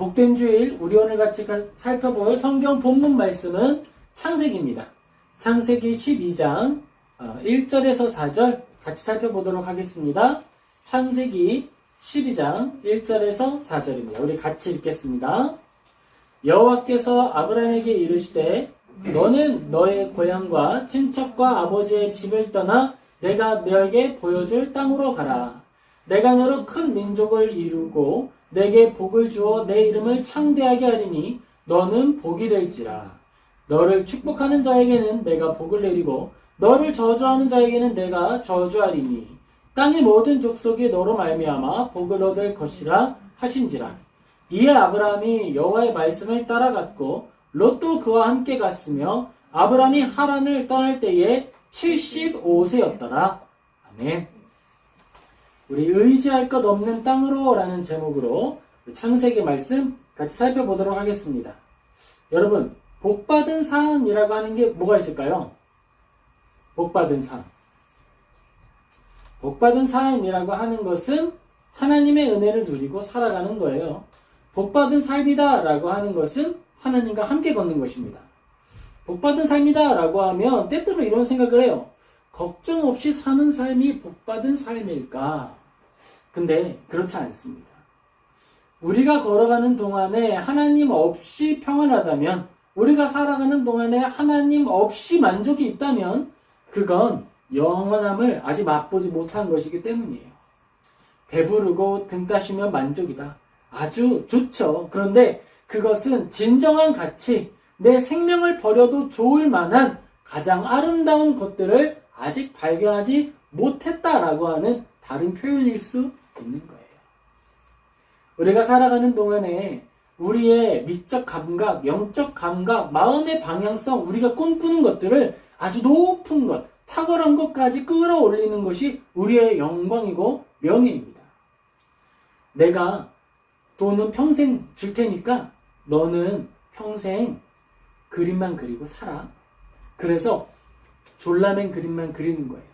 복된 주일 우리 오늘 같이 살펴볼 성경 본문 말씀은 창세기입니다. 창세기 12장 1절에서 4절 같이 살펴보도록 하겠습니다. 창세기 12장 1절에서 4절입니다. 우리 같이 읽겠습니다. 여호와께서 아브라함에게 이르시되 너는 너의 고향과 친척과 아버지의 집을 떠나 내가 너에게 보여줄 땅으로 가라. 내가 너로 큰 민족을 이루고 내게 복을 주어 내 이름을 창대하게 하리니 너는 복이 될지라. 너를 축복하는 자에게는 내가 복을 내리고 너를 저주하는 자에게는 내가 저주하리니 땅의 모든 족속이 너로 말미암아 복을 얻을 것이라 하신지라. 이에 아브라함이 여호와의 말씀을 따라갔고 롯도 그와 함께 갔으며 아브라함이 하란을 떠날 때에 75세였더라. 아멘. 우리 의지할 것 없는 땅으로 라는 제목으로 창세기 말씀 같이 살펴보도록 하겠습니다. 여러분, 복받은 삶이라고 하는 게 뭐가 있을까요? 복받은 삶. 복받은 삶이라고 하는 것은 하나님의 은혜를 누리고 살아가는 거예요. 복받은 삶이다 라고 하는 것은 하나님과 함께 걷는 것입니다. 복받은 삶이다 라고 하면 때때로 이런 생각을 해요. 걱정 없이 사는 삶이 복받은 삶일까? 근데 그렇지 않습니다. 우리가 걸어가는 동안에 하나님 없이 평안하다면, 우리가 살아가는 동안에 하나님 없이 만족이 있다면 그건 영원함을 아직 맛보지 못한 것이기 때문이에요. 배부르고 등 따시면 만족이다. 아주 좋죠. 그런데 그것은 진정한 가치, 내 생명을 버려도 좋을 만한 가장 아름다운 것들을 아직 발견하지 못했다라고 하는 다른 표현일 수 있는 거예요. 우리가 살아가는 동안에 우리의 미적 감각, 영적 감각, 마음의 방향성, 우리가 꿈꾸는 것들을 아주 높은 것, 탁월한 것까지 끌어올리는 것이 우리의 영광이고 명예입니다. 내가 돈은 평생 줄 테니까 너는 평생 그림만 그리고 살아. 그래서 졸라맨 그림만 그리는 거예요.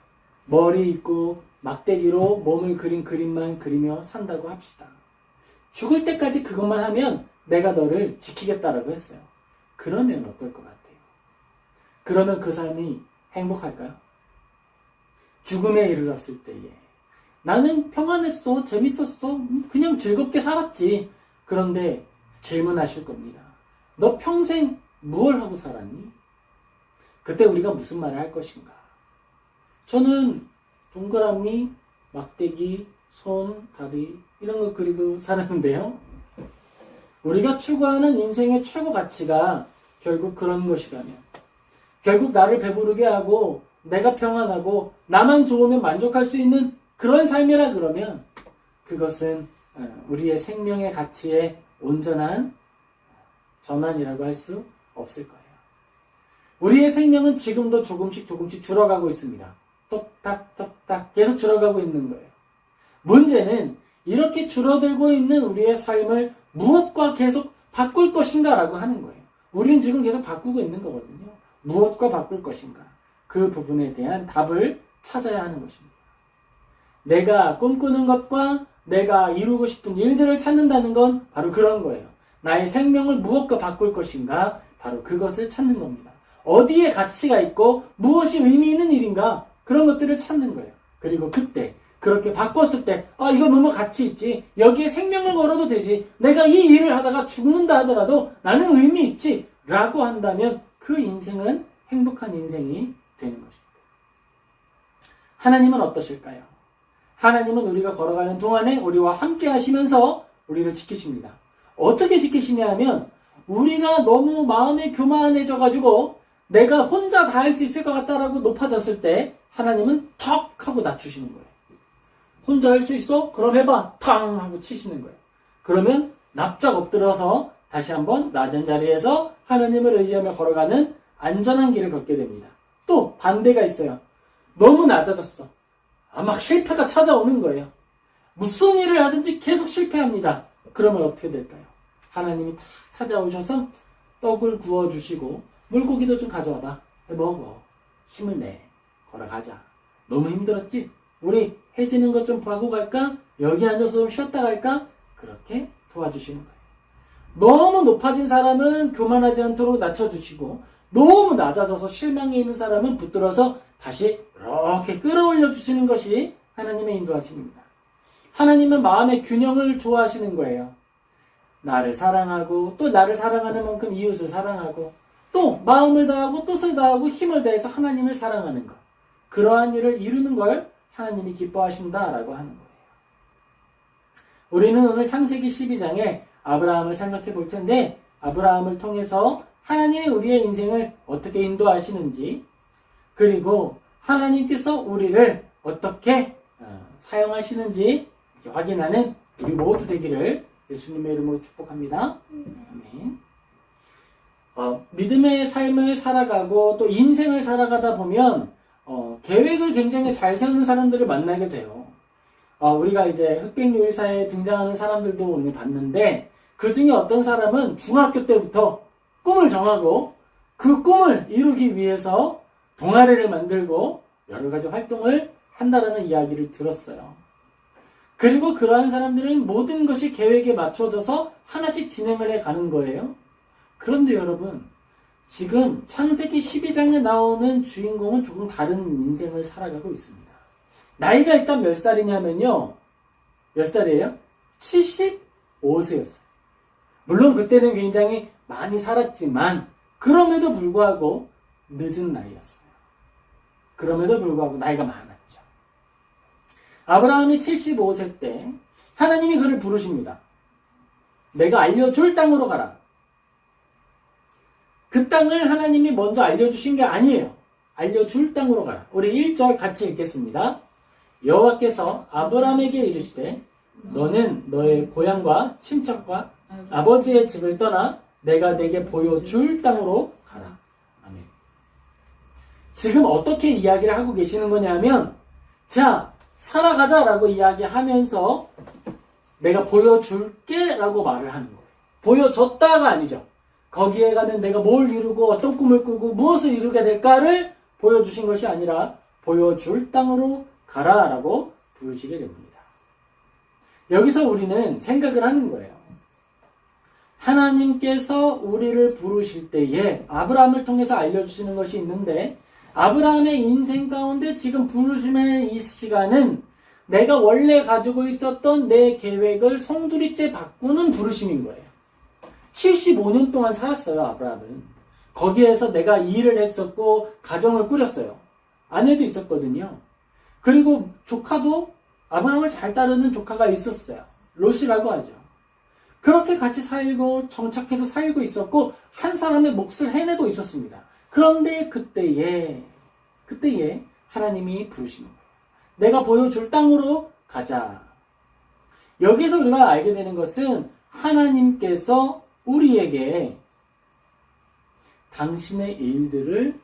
머리 있고 막대기로 몸을 그린 그림만 그리며 산다고 합시다. 죽을 때까지 그것만 하면 내가 너를 지키겠다라고 했어요. 그러면 어떨 것 같아요? 그러면 그 삶이 행복할까요? 죽음에 이르렀을 때에 나는 평안했어, 재밌었어, 그냥 즐겁게 살았지. 그런데 질문하실 겁니다. 너 평생 무얼 하고 살았니? 그때 우리가 무슨 말을 할 것인가? 저는 동그라미, 막대기, 손, 다리 이런 거 그리고 살았는데요. 우리가 추구하는 인생의 최고 가치가 결국 그런 것이라면, 결국 나를 배부르게 하고 내가 평안하고 나만 좋으면 만족할 수 있는 그런 삶이라 그러면 그것은 우리의 생명의 가치의 온전한 전환이라고 할 수 없을 거예요. 우리의 생명은 지금도 조금씩 줄어가고 있습니다. 똑딱똑딱 계속 줄어가고 있는 거예요. 문제는 이렇게 줄어들고 있는 우리의 삶을 무엇과 계속 바꿀 것인가라고 하는 거예요. 우리는 지금 계속 바꾸고 있는 거거든요. 무엇과 바꿀 것인가? 그 부분에 대한 답을 찾아야 하는 것입니다. 내가 꿈꾸는 것과 내가 이루고 싶은 일들을 찾는다는 건 바로 그런 거예요. 나의 생명을 무엇과 바꿀 것인가? 바로 그것을 찾는 겁니다. 어디에 가치가 있고 무엇이 의미 있는 일인가? 그런 것들을 찾는 거예요. 그리고 그때 그렇게 바꿨을 때 이거 너무 가치 있지. 여기에 생명을 걸어도 되지. 내가 이 일을 하다가 죽는다 하더라도 나는 의미 있지. 라고 한다면 그 인생은 행복한 인생이 되는 것입니다. 하나님은 어떠실까요? 하나님은 우리가 걸어가는 동안에 우리와 함께 하시면서 우리를 지키십니다. 어떻게 지키시냐 하면 우리가 너무 마음이 교만해져가지고 내가 혼자 다 할 수 있을 것 같다라고 높아졌을 때 하나님은 턱 하고 낮추시는 거예요. 혼자 할 수 있어? 그럼 해봐. 탕 하고 치시는 거예요. 그러면 납작 엎드려서 다시 한번 낮은 자리에서 하나님을 의지하며 걸어가는 안전한 길을 걷게 됩니다. 또 반대가 있어요. 너무 낮아졌어. 막 실패가 찾아오는 거예요. 무슨 일을 하든지 계속 실패합니다. 그러면 어떻게 될까요? 하나님이 다 찾아오셔서 떡을 구워주시고 물고기도 좀 가져와봐. 먹어. 힘을 내. 걸어가자. 너무 힘들었지? 우리 해지는 것 좀 보고 갈까? 여기 앉아서 좀 쉬었다 갈까? 그렇게 도와주시는 거예요. 너무 높아진 사람은 교만하지 않도록 낮춰주시고 너무 낮아져서 실망해 있는 사람은 붙들어서 다시 이렇게 끌어올려 주시는 것이 하나님의 인도하심입니다. 하나님은 마음의 균형을 좋아하시는 거예요. 나를 사랑하고 또 나를 사랑하는 만큼 이웃을 사랑하고 또 마음을 다하고 뜻을 다하고 힘을 다해서 하나님을 사랑하는 것. 그러한 일을 이루는 걸 하나님이 기뻐하신다라고 하는 거예요. 우리는 오늘 창세기 12장에 아브라함을 생각해 볼 텐데 아브라함을 통해서 하나님이 우리의 인생을 어떻게 인도하시는지 그리고 하나님께서 우리를 어떻게 사용하시는지 확인하는 우리 모두 되기를 예수님의 이름으로 축복합니다. 아멘. 믿음의 삶을 살아가고 또 인생을 살아가다 보면 계획을 굉장히 잘 세우는 사람들을 만나게 돼요. 우리가 이제 흑백요리사에 등장하는 사람들도 오늘 봤는데 그 중에 어떤 사람은 중학교 때부터 꿈을 정하고 그 꿈을 이루기 위해서 동아리를 만들고 여러 가지 활동을 한다라는 이야기를 들었어요. 그리고 그러한 사람들은 모든 것이 계획에 맞춰져서 하나씩 진행을 해가는 거예요. 그런데 여러분, 지금 창세기 12장에 나오는 주인공은 조금 다른 인생을 살아가고 있습니다. 나이가 일단 몇 살이냐면요. 몇 살이에요? 75세였어요. 물론 그때는 굉장히 많이 살았지만 그럼에도 불구하고 늦은 나이였어요. 그럼에도 불구하고 나이가 많았죠. 아브라함이 75세 때 하나님이 그를 부르십니다. 내가 알려줄 땅으로 가라. 그 땅을 하나님이 먼저 알려주신 게 아니에요. 알려줄 땅으로 가라. 우리 1절 같이 읽겠습니다. 여호와께서 아브라함에게 이르시되 너는 너의 고향과 친척과 아버지의 집을 떠나 내가 내게 보여줄 땅으로 가라. 아멘. 지금 어떻게 이야기를 하고 계시는 거냐면 자, 살아가자라고 이야기하면서 내가 보여줄게 라고 말을 하는 거예요. 보여줬다가 아니죠. 거기에 가면 내가 뭘 이루고 어떤 꿈을 꾸고 무엇을 이루게 될까를 보여주신 것이 아니라 보여줄 땅으로 가라 라고 부르시게 됩니다. 여기서 우리는 생각을 하는 거예요. 하나님께서 우리를 부르실 때에 아브라함을 통해서 알려주시는 것이 있는데 아브라함의 인생 가운데 지금 부르심의 이 시간은 내가 원래 가지고 있었던 내 계획을 송두리째 바꾸는 부르심인 거예요. 75년 동안 살았어요, 아브라함은. 거기에서 내가 일을 했었고 가정을 꾸렸어요. 아내도 있었거든요. 그리고 조카도 아브라함을 잘 따르는 조카가 있었어요. 롯이라고 하죠. 그렇게 같이 살고 정착해서 살고 있었고 한 사람의 몫을 해내고 있었습니다. 그런데 그때에 하나님이 부르시는 거예요. 내가 보여줄 땅으로 가자. 여기서 우리가 알게 되는 것은 하나님께서 우리에게 당신의 일들을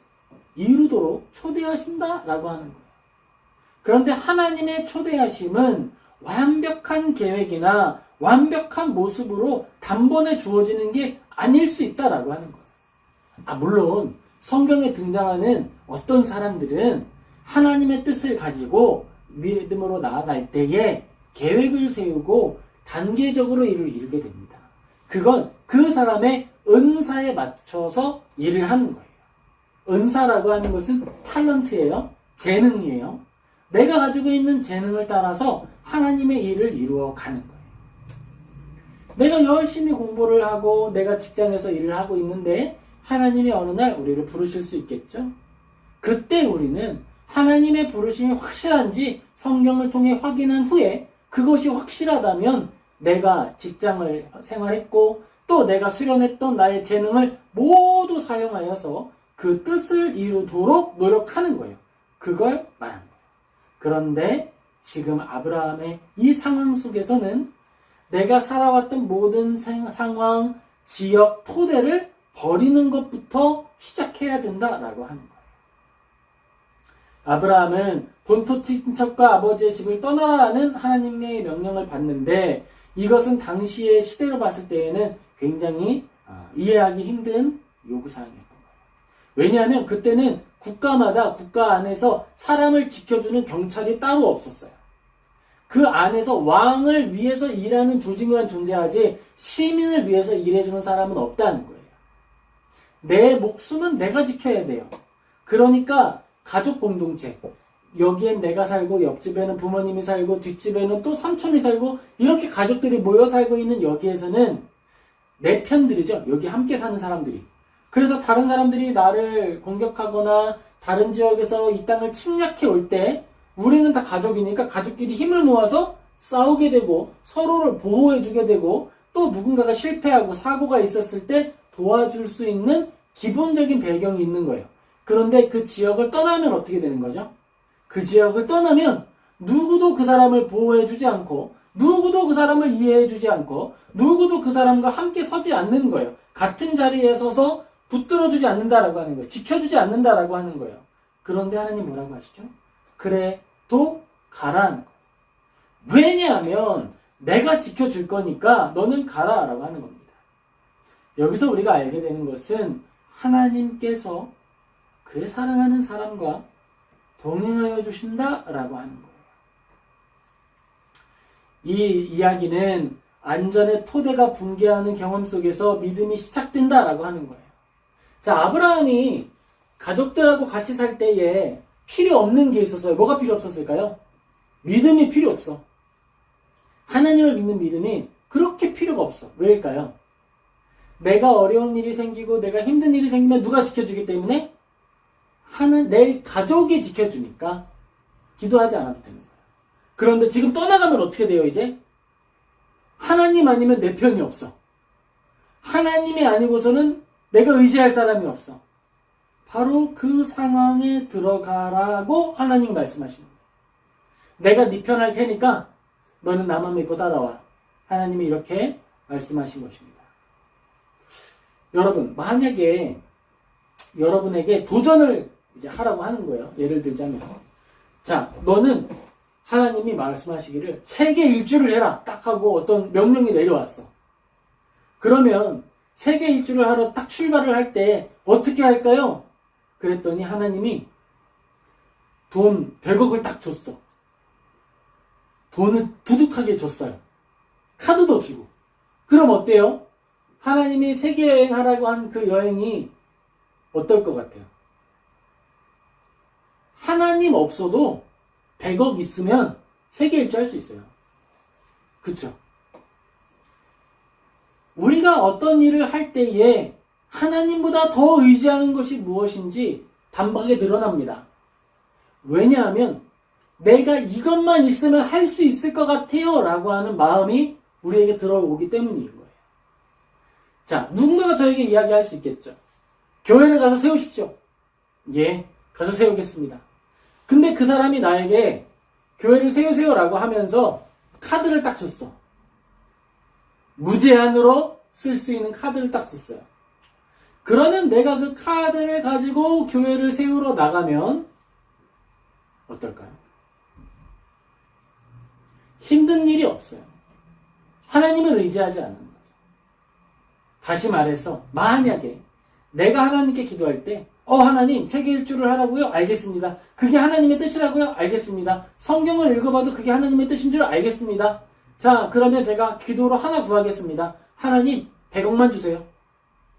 이루도록 초대하신다라고 하는 거예요. 그런데 하나님의 초대하심은 완벽한 계획이나 완벽한 모습으로 단번에 주어지는 게 아닐 수 있다라고 하는 거예요. 물론 성경에 등장하는 어떤 사람들은 하나님의 뜻을 가지고 믿음으로 나아갈 때에 계획을 세우고 단계적으로 일을 이루게 됩니다. 그건 그 사람의 은사에 맞춰서 일을 하는 거예요. 은사라고 하는 것은 탤런트예요. 재능이에요. 내가 가지고 있는 재능을 따라서 하나님의 일을 이루어 가는 거예요. 내가 열심히 공부를 하고 내가 직장에서 일을 하고 있는데 하나님이 어느 날 우리를 부르실 수 있겠죠? 그때 우리는 하나님의 부르심이 확실한지 성경을 통해 확인한 후에 그것이 확실하다면 내가 직장을 생활했고 또 내가 수련했던 나의 재능을 모두 사용하여서 그 뜻을 이루도록 노력하는 거예요. 그걸 말하는 거예요. 그런데 지금 아브라함의 이 상황 속에서는 내가 살아왔던 모든 상황, 지역, 토대를 버리는 것부터 시작해야 된다라고 하는 거예요. 아브라함은 본토 친척과 아버지의 집을 떠나라는 하나님의 명령을 받는데 이것은 당시의 시대로 봤을 때에는 굉장히 이해하기 힘든 요구사항이었던 거예요. 왜냐하면 그때는 국가마다 국가 안에서 사람을 지켜주는 경찰이 따로 없었어요. 그 안에서 왕을 위해서 일하는 조직만 존재하지 시민을 위해서 일해주는 사람은 없다는 거예요. 내 목숨은 내가 지켜야 돼요. 그러니까 가족 공동체, 여기엔 내가 살고 옆집에는 부모님이 살고 뒷집에는 또 삼촌이 살고 이렇게 가족들이 모여 살고 있는 여기에서는 내 편들이죠. 여기 함께 사는 사람들이. 그래서 다른 사람들이 나를 공격하거나 다른 지역에서 이 땅을 침략해 올 때 우리는 다 가족이니까 가족끼리 힘을 모아서 싸우게 되고 서로를 보호해주게 되고 또 누군가가 실패하고 사고가 있었을 때 도와줄 수 있는 기본적인 배경이 있는 거예요. 그런데 그 지역을 떠나면 어떻게 되는 거죠? 그 지역을 떠나면 누구도 그 사람을 보호해주지 않고 누구도 그 사람을 이해해주지 않고 누구도 그 사람과 함께 서지 않는 거예요. 같은 자리에 서서 붙들어주지 않는다라고 하는 거예요. 지켜주지 않는다라고 하는 거예요. 그런데 하나님 뭐라고 하시죠? 그래, 또 가라는 거예요. 왜냐하면 내가 지켜줄 거니까 너는 가라라고 하는 겁니다. 여기서 우리가 알게 되는 것은 하나님께서 그의 사랑하는 사람과 동행하여 주신다라고 하는 거예요. 이 이야기는 안전의 토대가 붕괴하는 경험 속에서 믿음이 시작된다라고 하는 거예요. 자, 아브라함이 가족들하고 같이 살 때에 필요 없는 게 있었어요. 뭐가 필요 없었을까요? 믿음이 필요 없어. 하나님을 믿는 믿음이 그렇게 필요가 없어. 왜일까요? 내가 어려운 일이 생기고 내가 힘든 일이 생기면 누가 지켜주기 때문에 내 가족이 지켜주니까 기도하지 않아도 되는 거예요. 그런데 지금 떠나가면 어떻게 돼요, 이제? 하나님 아니면 내 편이 없어. 하나님이 아니고서는 내가 의지할 사람이 없어. 바로 그 상황에 들어가라고 하나님 말씀하시는 거예요. 내가 네 편 할 테니까 너는 나만 믿고 따라와. 하나님이 이렇게 말씀하신 것입니다. 여러분, 만약에 여러분에게 도전을 이제 하라고 하는 거예요. 예를 들자면, 자, 너는 하나님이 말씀하시기를 세계 일주를 해라 딱 하고 어떤 명령이 내려왔어. 그러면 세계 일주를 하러 딱 출발을 할 때 어떻게 할까요? 그랬더니 하나님이 돈 100억을 딱 줬어. 돈을 두둑하게 줬어요. 카드도 주고. 그럼 어때요? 하나님이 세계 여행하라고 한 그 여행이 어떨 것 같아요? 하나님 없어도 100억 있으면 세계 일주 할 수 있어요. 그쵸? 우리가 어떤 일을 할 때에 하나님보다 더 의지하는 것이 무엇인지 단박에 드러납니다. 왜냐하면 내가 이것만 있으면 할 수 있을 것 같아요 라고 하는 마음이 우리에게 들어오기 때문인 거예요. 자, 누군가가 저에게 이야기할 수 있겠죠. 교회를 가서 세우십시오. 예, 가서 세우겠습니다. 근데 그 사람이 나에게 교회를 세우세요 라고 하면서 카드를 딱 줬어. 무제한으로 쓸 수 있는 카드를 딱 줬어요. 그러면 내가 그 카드를 가지고 교회를 세우러 나가면 어떨까요? 힘든 일이 없어요. 하나님을 의지하지 않는 거죠. 다시 말해서 만약에 내가 하나님께 기도할 때 하나님 세계 일주를 하라고요? 알겠습니다. 그게 하나님의 뜻이라고요? 알겠습니다. 성경을 읽어봐도 그게 하나님의 뜻인 줄 알겠습니다. 자, 그러면 제가 기도로 하나 구하겠습니다. 하나님 100억만 주세요.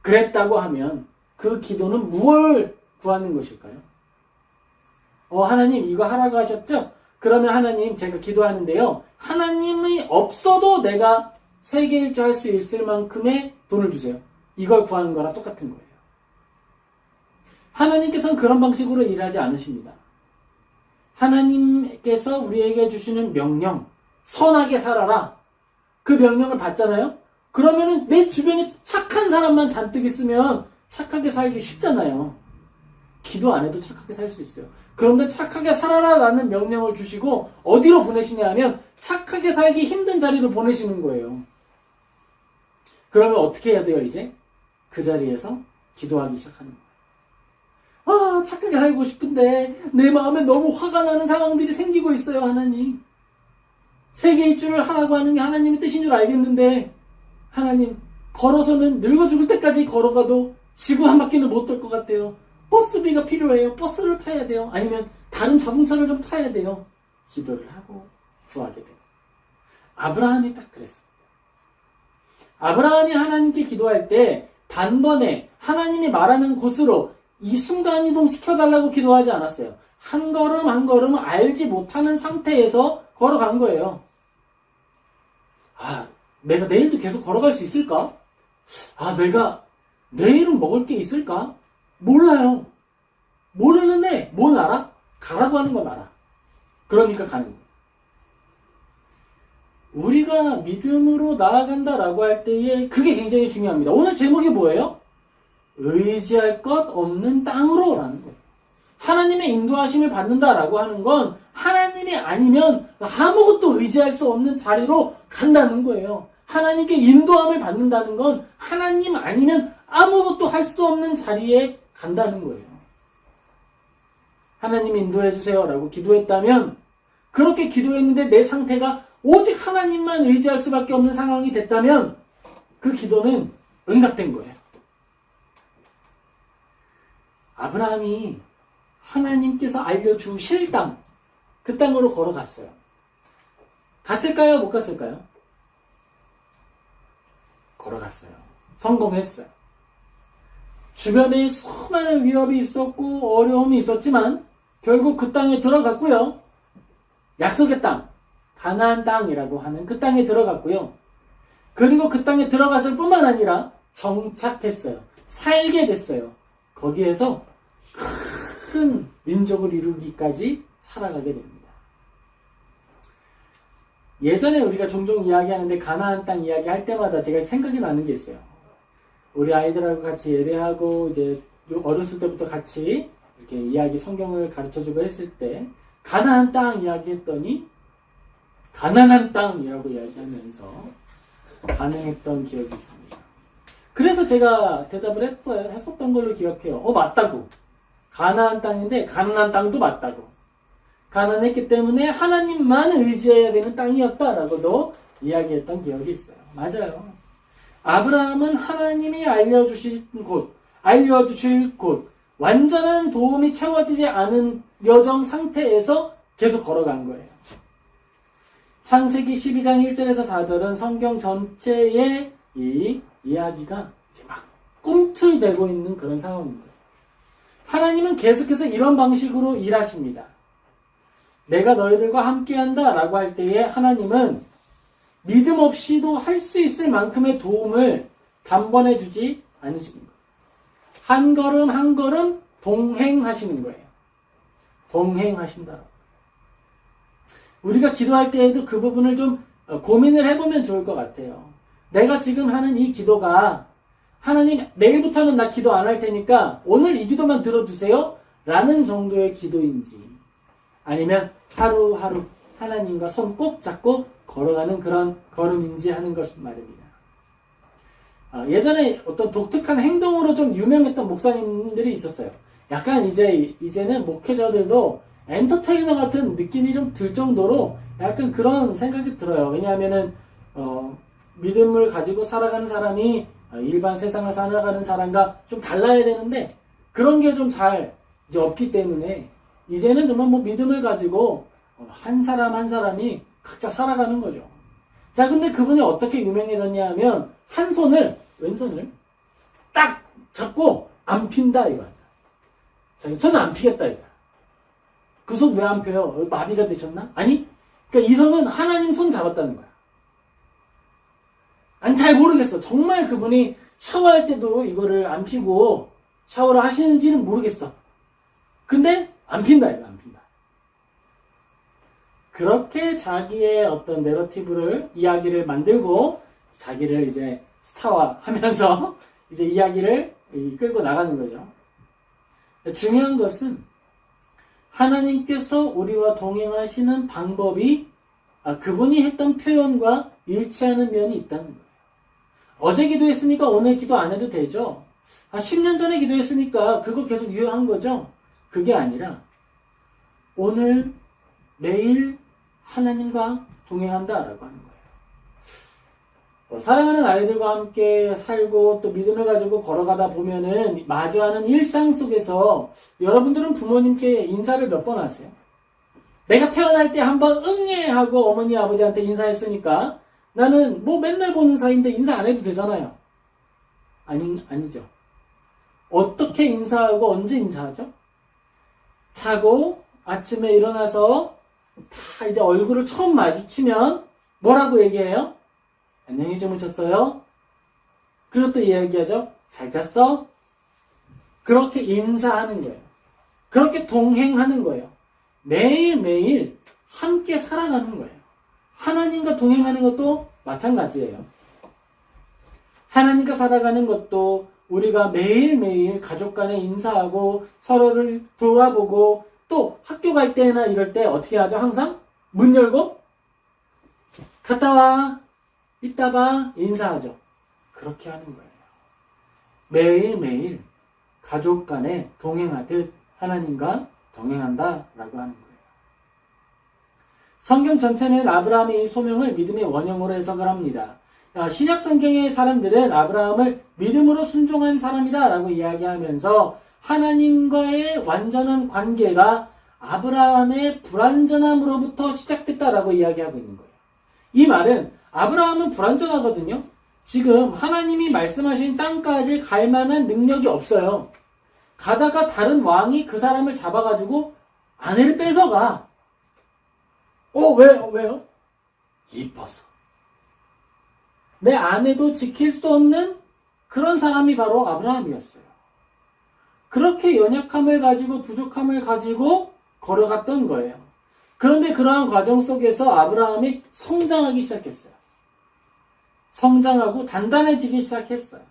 그랬다고 하면 그 기도는 무엇을 구하는 것일까요? 하나님 이거 하라고 하셨죠? 그러면 하나님 제가 기도하는데요. 하나님이 없어도 내가 세계 일주 할 수 있을 만큼의 돈을 주세요. 이걸 구하는 거랑 똑같은 거예요. 하나님께서는 그런 방식으로 일하지 않으십니다. 하나님께서 우리에게 주시는 명령, 선하게 살아라. 그 명령을 받잖아요? 그러면은 내 주변에 착한 사람만 잔뜩 있으면 착하게 살기 쉽잖아요. 기도 안 해도 착하게 살 수 있어요. 그런데 착하게 살아라 라는 명령을 주시고 어디로 보내시냐 하면 착하게 살기 힘든 자리로 보내시는 거예요. 그러면 어떻게 해야 돼요, 이제? 그 자리에서 기도하기 시작하는 거예요. 착하게 살고 싶은데 내 마음에 너무 화가 나는 상황들이 생기고 있어요, 하나님. 세계 일주를 하라고 하는 게 하나님의 뜻인 줄 알겠는데 하나님, 걸어서는 늙어 죽을 때까지 걸어가도 지구 한 바퀴는 못 돌 것 같아요. 버스비가 필요해요. 버스를 타야 돼요. 아니면 다른 자동차를 좀 타야 돼요. 기도를 하고 구하게 됩니다. 아브라함이 딱 그랬습니다. 아브라함이 하나님께 기도할 때 단번에 하나님이 말하는 곳으로 이 순간 이동 시켜달라고 기도하지 않았어요. 한 걸음 한 걸음 알지 못하는 상태에서 걸어간 거예요. 내가 내일도 계속 걸어갈 수 있을까? 내가 내일은 먹을 게 있을까? 몰라요. 모르는데 뭔 알아? 가라고 하는 건 알아. 그러니까 가는 거예요. 우리가 믿음으로 나아간다라고 할 때에 그게 굉장히 중요합니다. 오늘 제목이 뭐예요? 의지할 것 없는 땅으로 라는 거예요. 하나님의 인도하심을 받는다라고 하는 건 하나님이 아니면 아무것도 의지할 수 없는 자리로 간다는 거예요. 하나님께 인도함을 받는다는 건 하나님 아니면 아무것도 할 수 없는 자리에 간다는 거예요. 하나님 인도해 주세요 라고 기도했다면, 그렇게 기도했는데 내 상태가 오직 하나님만 의지할 수밖에 없는 상황이 됐다면 그 기도는 응답된 거예요. 아브라함이 하나님께서 알려주실 땅, 그 땅으로 걸어갔어요. 갔을까요? 못 갔을까요? 걸어갔어요. 성공했어요. 주변에 수많은 위협이 있었고 어려움이 있었지만 결국 그 땅에 들어갔고요. 약속의 땅, 가나안 땅이라고 하는 그 땅에 들어갔고요. 그리고 그 땅에 들어갔을 뿐만 아니라 정착했어요. 살게 됐어요. 거기에서 큰 민족을 이루기까지 살아가게 됩니다. 예전에 우리가 종종 이야기하는데 가나안 땅 이야기할 때마다 제가 생각이 나는 게 있어요. 우리 아이들하고 같이 예배하고 이제 어렸을 때부터 같이 이렇게 이야기 성경을 가르쳐주고 했을 때 가나안 땅 이야기했더니 가난한 땅이라고 이야기하면서 반응했던 기억이 있습니다. 그래서 제가 대답을 했었던 걸로 기억해요. 맞다고. 가나안 땅인데 가난한 땅도 맞다고. 가난했기 때문에 하나님만 의지해야 되는 땅이었다라고도 이야기했던 기억이 있어요. 맞아요. 아브라함은 하나님이 알려주실 곳, 완전한 도움이 채워지지 않은 여정 상태에서 계속 걸어간 거예요. 창세기 12장 1절에서 4절은 성경 전체의 이 이야기가 이제 막 꿈틀대고 있는 그런 상황입니다. 하나님은 계속해서 이런 방식으로 일하십니다. 내가 너희들과 함께한다 라고 할 때에 하나님은 믿음 없이도 할 수 있을 만큼의 도움을 단번에 주지 않으시는 거예요. 한 걸음 한 걸음 동행하시는 거예요. 동행하신다. 우리가 기도할 때에도 그 부분을 좀 고민을 해보면 좋을 것 같아요. 내가 지금 하는 이 기도가 하나님 내일부터는 나 기도 안 할 테니까 오늘 이 기도만 들어주세요 라는 정도의 기도인지, 아니면 하루하루 하나님과 손 꼭 잡고 걸어가는 그런 걸음인지 하는 것이 말입니다. 예전에 어떤 독특한 행동으로 좀 유명했던 목사님들이 있었어요. 약간 이제는 목회자들도 엔터테이너 같은 느낌이 좀 들 정도로 약간 그런 생각이 들어요. 왜냐하면은 믿음을 가지고 살아가는 사람이 일반 세상을 살아가는 사람과 좀 달라야 되는데 그런 게 좀 잘 이제 없기 때문에 이제는 정말 믿음을 가지고 한 사람 한 사람이 각자 살아가는 거죠. 자, 근데 그분이 어떻게 유명해졌냐 하면 왼손을 딱 잡고 안 핀다 이거. 자, 손을 안 피겠다 이거. 그 손 왜 안 펴요? 마비가 되셨나? 아니, 그러니까 이 손은 하나님 손 잡았다는 거야. 난 잘 모르겠어. 정말 그분이 샤워할 때도 이거를 안 피고 샤워를 하시는지는 모르겠어. 근데 안 핀다 이거, 안 핀다. 그렇게 자기의 어떤 이야기를 만들고 자기를 이제 스타화하면서 이제 이야기를 끌고 나가는 거죠. 중요한 것은 하나님께서 우리와 동행하시는 방법이 그분이 했던 표현과 일치하는 면이 있다는 거예요. 어제 기도했으니까 오늘 기도 안 해도 되죠. 10년 전에 기도했으니까 그거 계속 유효한 거죠. 그게 아니라 오늘, 매일 하나님과 동행한다라고 하는 거예요. 사랑하는 아이들과 함께 살고 또 믿음을 가지고 걸어가다 보면은 마주하는 일상 속에서 여러분들은 부모님께 인사를 몇 번 하세요? 내가 태어날 때 한번 응애 하고 어머니 아버지한테 인사했으니까 나는 뭐 맨날 보는 사이인데 인사 안 해도 되잖아요. 아니죠. 어떻게 인사하고 언제 인사하죠? 자고 아침에 일어나서 다 이제 얼굴을 처음 마주치면 뭐라고 얘기해요? 안녕히 주무셨어요? 그리고 또 이야기하죠. 잘 잤어? 그렇게 인사하는 거예요. 그렇게 동행하는 거예요. 매일매일 함께 살아가는 거예요. 하나님과 동행하는 것도 마찬가지예요. 하나님과 살아가는 것도 우리가 매일매일 가족 간에 인사하고 서로를 돌아보고 또 학교 갈 때나 이럴 때 어떻게 하죠? 항상 문 열고 갔다 와, 이따 봐, 인사하죠. 그렇게 하는 거예요. 매일매일 가족 간에 동행하듯 하나님과 동행한다라고 하는 거예요. 성경 전체는 아브라함의 소명을 믿음의 원형으로 해석을 합니다. 신약 성경의 사람들은 아브라함을 믿음으로 순종한 사람이다 라고 이야기하면서 하나님과의 완전한 관계가 아브라함의 불완전함으로부터 시작됐다라고 이야기하고 있는 거예요. 이 말은 아브라함은 불완전하거든요. 지금 하나님이 말씀하신 땅까지 갈 만한 능력이 없어요. 가다가 다른 왕이 그 사람을 잡아가지고 아내를 뺏어가. 왜요? 이뻐서. 내 아내도 지킬 수 없는 그런 사람이 바로 아브라함이었어요. 그렇게 연약함을 가지고 부족함을 가지고 걸어갔던 거예요. 그런데 그러한 과정 속에서 아브라함이 성장하기 시작했어요. 성장하고 단단해지기 시작했어요.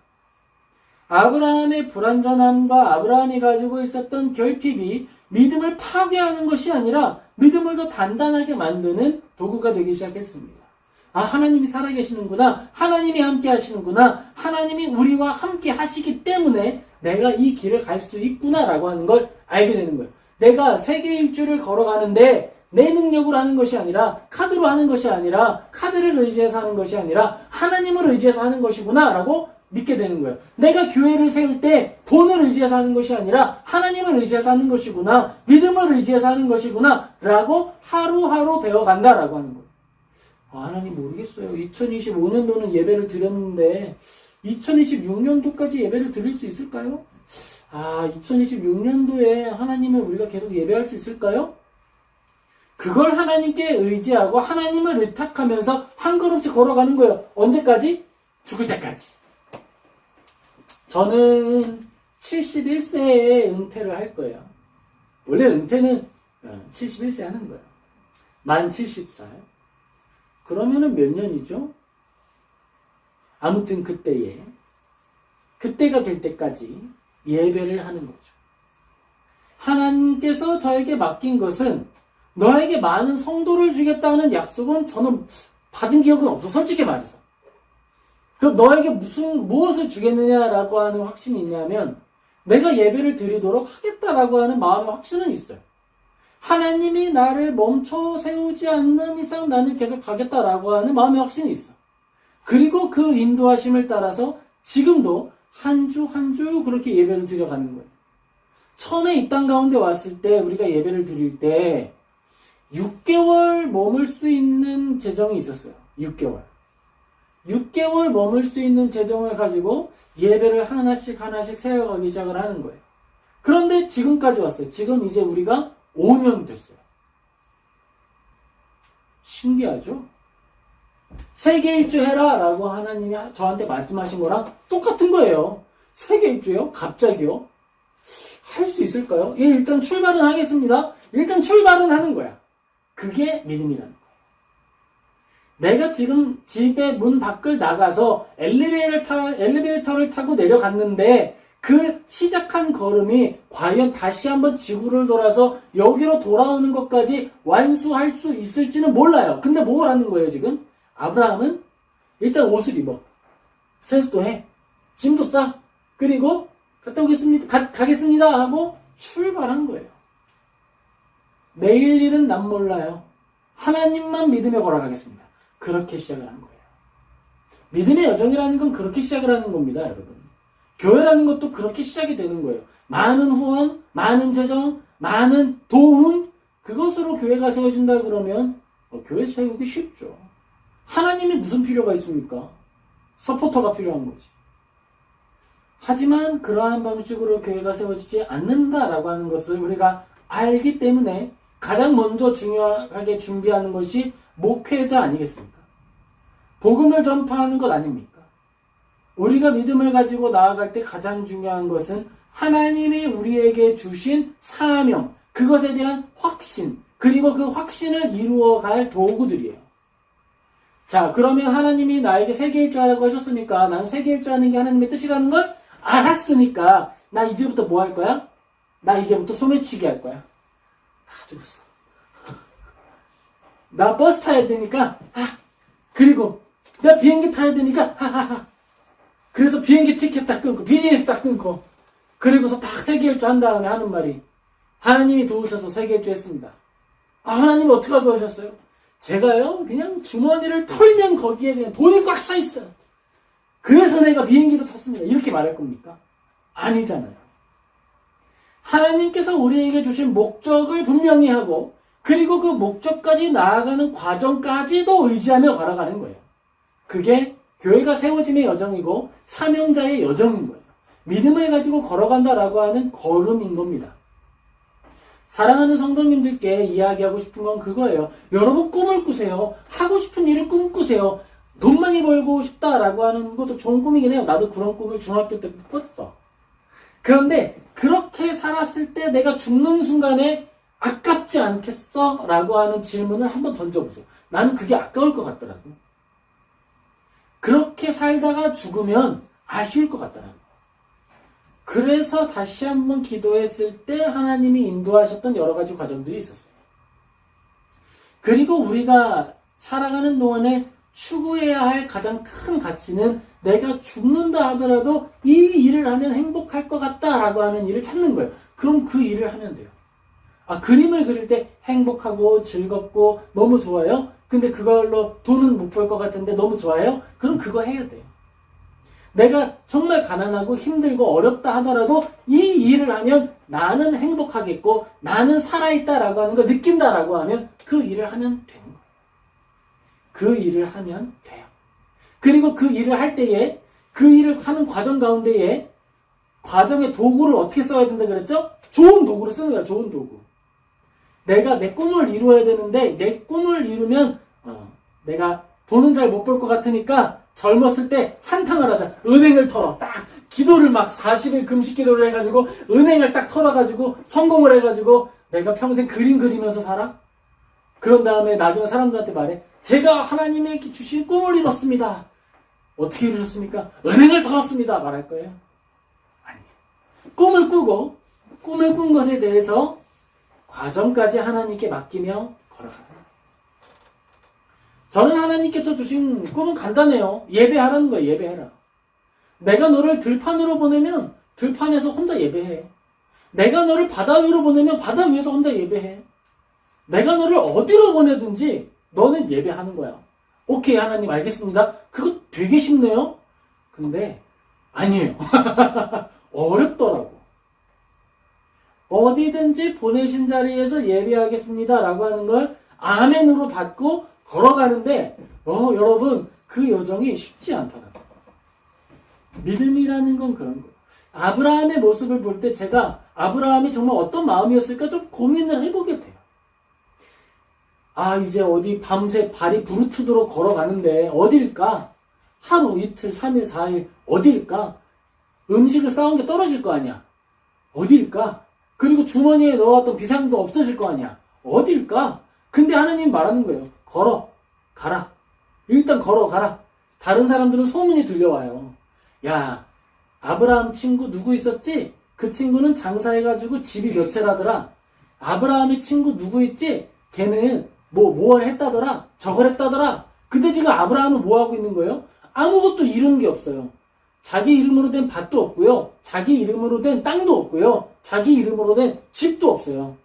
아브라함의 불완전함과 아브라함이 가지고 있었던 결핍이 믿음을 파괴하는 것이 아니라 믿음을 더 단단하게 만드는 도구가 되기 시작했습니다. 하나님이 살아계시는구나. 하나님이 함께 하시는구나. 하나님이 우리와 함께 하시기 때문에 내가 이 길을 갈 수 있구나라고 하는 걸 알게 되는 거예요. 내가 세계 일주를 걸어가는데 내 능력으로 하는 것이 아니라 카드로 하는 것이 아니라 카드를 의지해서 하는 것이 아니라 하나님을 의지해서 하는 것이구나라고 믿게 되는 거예요. 내가 교회를 세울 때 돈을 의지해서 하는 것이 아니라 하나님을 의지해서 하는 것이구나. 믿음을 의지해서 하는 것이구나 라고 하루하루 배워간다라고 하는 거예요. 하나님 모르겠어요. 2025년도는 예배를 드렸는데 2026년도까지 예배를 드릴 수 있을까요? 2026년도에 하나님을 우리가 계속 예배할 수 있을까요? 그걸 하나님께 의지하고 하나님을 의탁하면서 한 걸음씩 걸어가는 거예요. 언제까지? 죽을 때까지. 저는 71세에 은퇴를 할 거예요. 원래 은퇴는 71세 하는 거예요. 만 70살. 그러면은 몇 년이죠? 아무튼 그때가 될 때까지 예배를 하는 거죠. 하나님께서 저에게 맡긴 것은 너에게 많은 성도를 주겠다는 약속은 저는 받은 기억은 없어. 솔직히 말해서. 그럼 너에게 무엇을 주겠느냐라고 하는 확신이 있냐면 내가 예배를 드리도록 하겠다라고 하는 마음의 확신은 있어요. 하나님이 나를 멈춰 세우지 않는 이상 나는 계속 가겠다라고 하는 마음의 확신이 있어. 그리고 그 인도하심을 따라서 지금도 한 주 한 주 그렇게 예배를 드려가는 거예요. 처음에 이 땅 가운데 왔을 때 우리가 예배를 드릴 때 6개월 머물 수 있는 재정이 있었어요. 6개월 머물 수 있는 재정을 가지고 예배를 하나씩 세워가기 시작을 하는 거예요. 그런데 지금까지 왔어요. 지금 이제 우리가 5년 됐어요. 신기하죠? 세계 일주 해라 라고 하나님이 저한테 말씀하신 거랑 똑같은 거예요. 세계 일주요? 갑자기요? 할 수 있을까요? 일단 출발은 하겠습니다. 일단 출발은 하는 거야. 그게 믿음이라는 거예요. 내가 지금 집의 문 밖을 나가서 엘리베이터를 타고 내려갔는데 그 시작한 걸음이 과연 다시 한번 지구를 돌아서 여기로 돌아오는 것까지 완수할 수 있을지는 몰라요. 근데 뭘 하는 거예요, 지금? 아브라함은 일단 옷을 입어. 세수도 해. 짐도 싸. 그리고 갔다 오겠습니다. 가겠습니다 하고 출발한 거예요. 내일 일은 난 몰라요. 하나님만 믿으며 걸어가겠습니다. 그렇게 시작을 한 거예요. 믿음의 여정이라는 건 그렇게 시작을 하는 겁니다, 여러분. 교회라는 것도 그렇게 시작이 되는 거예요. 많은 후원, 많은 재정, 많은 도움, 그것으로 교회가 세워진다 그러면 교회 세우기 쉽죠. 하나님이 무슨 필요가 있습니까? 서포터가 필요한 거지. 하지만 그러한 방식으로 교회가 세워지지 않는다라고 하는 것을 우리가 알기 때문에 가장 먼저 중요하게 준비하는 것이 목회자 아니겠습니까? 복음을 전파하는 것 아닙니까? 우리가 믿음을 가지고 나아갈 때 가장 중요한 것은 하나님이 우리에게 주신 사명, 그것에 대한 확신, 그리고 그 확신을 이루어갈 도구들이에요. 자, 그러면 하나님이 나에게 세계일주하라고 하셨으니까 난 세계일주하는 게 하나님의 뜻이라는 걸 알았으니까 나 이제부터 뭐 할 거야? 나 이제부터 소매치기 할 거야. 다 죽었어. 나 버스 타야 되니까 그리고 나 비행기 타야 되니까 그래서 비행기 티켓 딱 끊고 비즈니스 딱 끊고 그리고서 딱 세계일주 한 다음에 하는 말이 하나님이 도우셔서 세계일주 했습니다. 하나님이 어떻게 도우셨어요? 제가요 그냥 주머니를 털면 거기에 그냥 돈이 꽉 차 있어요. 그래서 내가 비행기도 탔습니다. 이렇게 말할 겁니까? 아니잖아요. 하나님께서 우리에게 주신 목적을 분명히 하고 그리고 그 목적까지 나아가는 과정까지도 의지하며 걸어가는 거예요. 그게 교회가 세워짐의 여정이고 사명자의 여정인 거예요. 믿음을 가지고 걸어간다라고 하는 걸음인 겁니다. 사랑하는 성도님들께 이야기하고 싶은 건 그거예요. 여러분 꿈을 꾸세요. 하고 싶은 일을 꿈꾸세요. 돈 많이 벌고 싶다라고 하는 것도 좋은 꿈이긴 해요. 나도 그런 꿈을 중학교 때 꿨어. 그런데 그렇게 살았을 때 내가 죽는 순간에 아깝지 않겠어? 라고 하는 질문을 한번 던져보세요. 나는 그게 아까울 것 같더라고. 그렇게 살다가 죽으면 아쉬울 것 같더라고. 그래서 다시 한번 기도했을 때 하나님이 인도하셨던 여러 가지 과정들이 있었어요. 그리고 우리가 살아가는 동안에 추구해야 할 가장 큰 가치는 내가 죽는다 하더라도 이 일을 하면 행복할 것 같다라고 하는 일을 찾는 거예요. 그럼 그 일을 하면 돼요. 그림을 그릴 때 행복하고 즐겁고 너무 좋아요? 근데 그걸로 돈은 못 벌 것 같은데 너무 좋아요? 그럼 그거 해야 돼요. 내가 정말 가난하고 힘들고 어렵다 하더라도 이 일을 하면 나는 행복하겠고 나는 살아있다라고 하는 걸 느낀다라고 하면 그 일을 하면 되는 거예요. 그 일을 하면 돼요. 그리고 그 일을 할 때에 그 일을 하는 과정 가운데에 과정의 도구를 어떻게 써야 된다 그랬죠? 좋은 도구를 쓰는 거야. 좋은 도구. 내가 내 꿈을 이루어야 되는데 내 꿈을 이루면 내가 돈은 잘 못 벌 것 같으니까 젊었을 때 한탕을 하자. 은행을 털어. 딱 기도를 막 40일 금식 기도를 해가지고 은행을 딱 털어가지고 성공을 해가지고 내가 평생 그림 그리면서 살아? 그런 다음에 나중에 사람들한테 말해. 제가 하나님에게 주신 꿈을 이뤘습니다. 어떻게 이루셨습니까? 은행을 털었습니다. 말할 거예요? 아니에요. 꿈을 꾸고 꿈을 꾼 것에 대해서 과정까지 하나님께 맡기며 걸어가라. 저는 하나님께서 주신 꿈은 간단해요. 예배하라는 거예요. 예배해라. 내가 너를 들판으로 보내면 들판에서 혼자 예배해. 내가 너를 바다 위로 보내면 바다 위에서 혼자 예배해. 내가 너를 어디로 보내든지 너는 예배하는 거야. 오케이 하나님 알겠습니다. 그거 되게 쉽네요. 근데 아니에요. 어렵더라고. 어디든지 보내신 자리에서 예배하겠습니다 라고 하는 걸 아멘으로 받고 걸어가는데 여러분 그 여정이 쉽지 않더라고요. 믿음이라는 건 그런 거예요. 아브라함의 모습을 볼 때 제가 아브라함이 정말 어떤 마음이었을까 좀 고민을 해보게 돼요. 이제 어디 밤새 발이 부르트도록 걸어가는데 어딜까? 하루, 이틀, 3일, 4일 어딜까? 음식을 싸운 게 떨어질 거 아니야. 어딜까? 그리고 주머니에 넣어왔던 비상도 없어질 거 아니야. 어딜까? 근데 하나님 말하는 거예요. 가라. 일단 걸어가라. 다른 사람들은 소문이 들려와요. 야, 아브라함 친구 누구 있었지? 그 친구는 장사해가지고 집이 몇 채라더라. 아브라함의 친구 누구 있지? 걔는 뭘 했다더라. 저걸 했다더라. 근데 지금 아브라함은 뭐 하고 있는 거예요? 아무것도 이룬 게 없어요. 자기 이름으로 된 밭도 없고요. 자기 이름으로 된 땅도 없고요. 자기 이름으로 된 집도 없어요.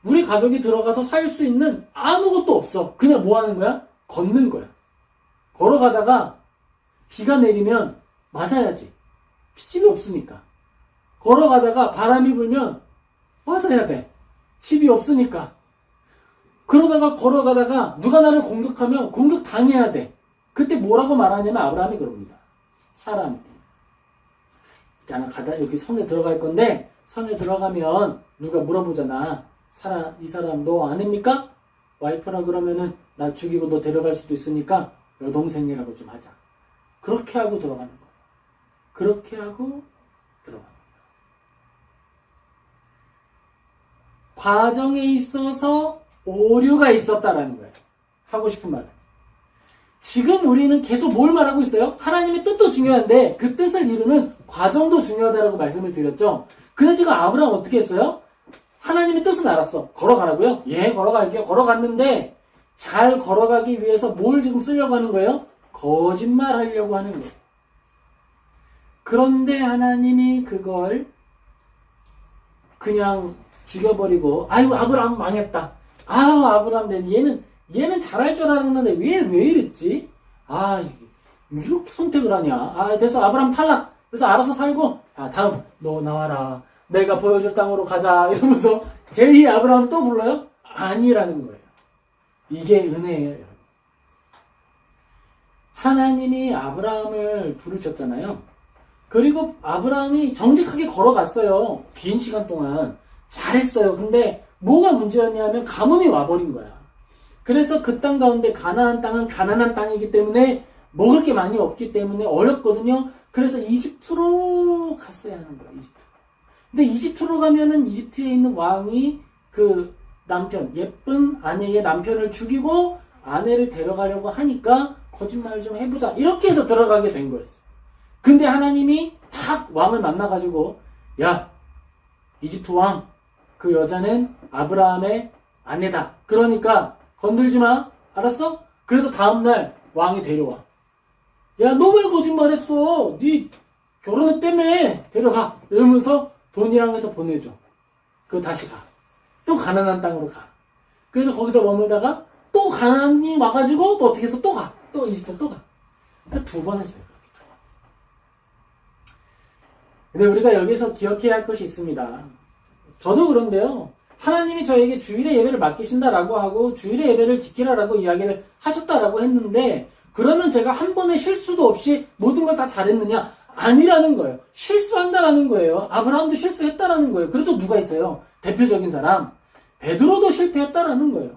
우리 가족이 들어가서 살 수 있는 아무것도 없어. 그냥 뭐 하는 거야? 걷는 거야. 걸어가다가 비가 내리면 맞아야지. 집이 없으니까. 걸어가다가 바람이 불면 맞아야 돼. 집이 없으니까. 그러다가 걸어가다가 누가 나를 공격하면 공격 당해야 돼. 그때 뭐라고 말하냐면 아브라함이 그럽니다. 사람한테. 나는 여기 성에 들어갈 건데 성에 들어가면 누가 물어보잖아. 이 사람 너 아닙니까? 와이프라 그러면은 나 죽이고 너 데려갈 수도 있으니까 여동생이라고 좀 하자. 그렇게 하고 들어가는 거야. 그렇게 하고 들어가는 거야. 과정에 있어서 오류가 있었다라는 거예요. 하고 싶은 말은. 지금 우리는 계속 뭘 말하고 있어요? 하나님의 뜻도 중요한데 그 뜻을 이루는 과정도 중요하다라고 말씀을 드렸죠. 근데 지금 아브라함 어떻게 했어요? 하나님의 뜻은 알았어. 걸어가라고요? 예, 걸어갈게요. 걸어갔는데 잘 걸어가기 위해서 뭘 지금 쓰려고 하는 거예요? 거짓말 하려고 하는 거예요. 그런데 하나님이 그걸 그냥 죽여버리고 아이고 아브라함 망했다. 아우 아브라함 얘는 잘할 줄 알았는데 왜 이랬지? 이렇게 선택을 하냐? 됐어 아브라함 탈락. 그래서 알아서 살고 다음 너 나와라. 내가 보여줄 땅으로 가자 이러면서 제2의 아브라함을 또 불러요? 아니라는 거예요. 이게 은혜예요. 하나님이 아브라함을 부르셨잖아요. 그리고 아브라함이 정직하게 걸어갔어요. 긴 시간 동안. 잘했어요. 근데 뭐가 문제였냐면 가뭄이 와버린 거야. 그래서 그 땅 가운데 가나안 땅은 가난한 땅이기 때문에 먹을 게 많이 없기 때문에 어렵거든요. 그래서 이집트로 갔어야 하는 거야. 근데 이집트로 가면은 이집트에 있는 왕이 그 남편, 예쁜 아내의 남편을 죽이고 아내를 데려가려고 하니까 거짓말을 좀 해보자. 이렇게 해서 들어가게 된 거였어요. 근데 하나님이 탁 왕을 만나가지고 야, 이집트 왕, 그 여자는 아브라함의 아내다. 그러니까 건들지 마. 알았어? 그래서 다음날 왕이 데려와. 야, 너 왜 거짓말했어? 네 결혼했다며. 데려가. 이러면서 돈이랑 해서 보내줘. 그거 다시 가. 또 가난한 땅으로 가. 그래서 거기서 머물다가 또 가난이 와가지고 또 어떻게 해서 또 가. 또 이집트 또 가. 그러니까 2번 했어요. 근데 우리가 여기서 기억해야 할 것이 있습니다. 저도 그런데요. 하나님이 저에게 주일의 예배를 맡기신다라고 하고 주일의 예배를 지키라라고 이야기를 하셨다라고 했는데 그러면 제가 한 번의 실수도 없이 모든 걸 다 잘했느냐? 아니라는 거예요. 실수한다라는 거예요. 아브라함도 실수했다라는 거예요. 그래도 누가 있어요? 대표적인 사람. 베드로도 실패했다라는 거예요.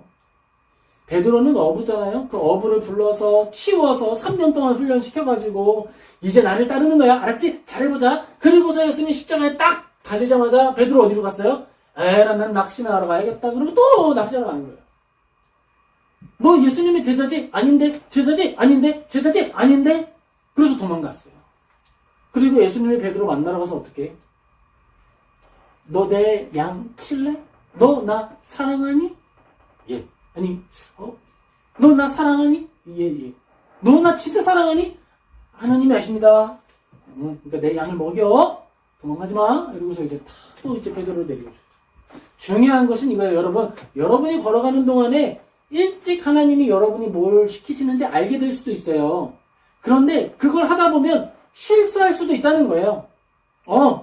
베드로는 어부잖아요. 그 어부를 불러서 키워서 3년 동안 훈련시켜가지고 이제 나를 따르는 거야. 알았지? 잘해보자. 그리고서 예수님 십자가에 딱 달리자마자 베드로 어디로 갔어요? 난 낚시나 하러 가야겠다. 그러고 또 낚시하러 가는 거예요. 너 예수님의 제자지? 아닌데? 제자지? 아닌데? 제자지? 아닌데? 그래서 도망갔어요. 그리고 예수님이 베드로 만나러 가서 어떻게 해? 너 내 양 칠래? 너 나 사랑하니? 예. 아니, 너 나 사랑하니? 예. 너 나 진짜 사랑하니? 하나님이 아십니다. 그러니까 내 양을 먹여. 도망가지 마. 이러고서 이제 또 이제 베드로를 데리고 오죠. 중요한 것은 이거예요, 여러분. 여러분이 걸어가는 동안에 일찍 하나님이 여러분이 뭘 시키시는지 알게 될 수도 있어요. 그런데 그걸 하다 보면 실수할 수도 있다는 거예요.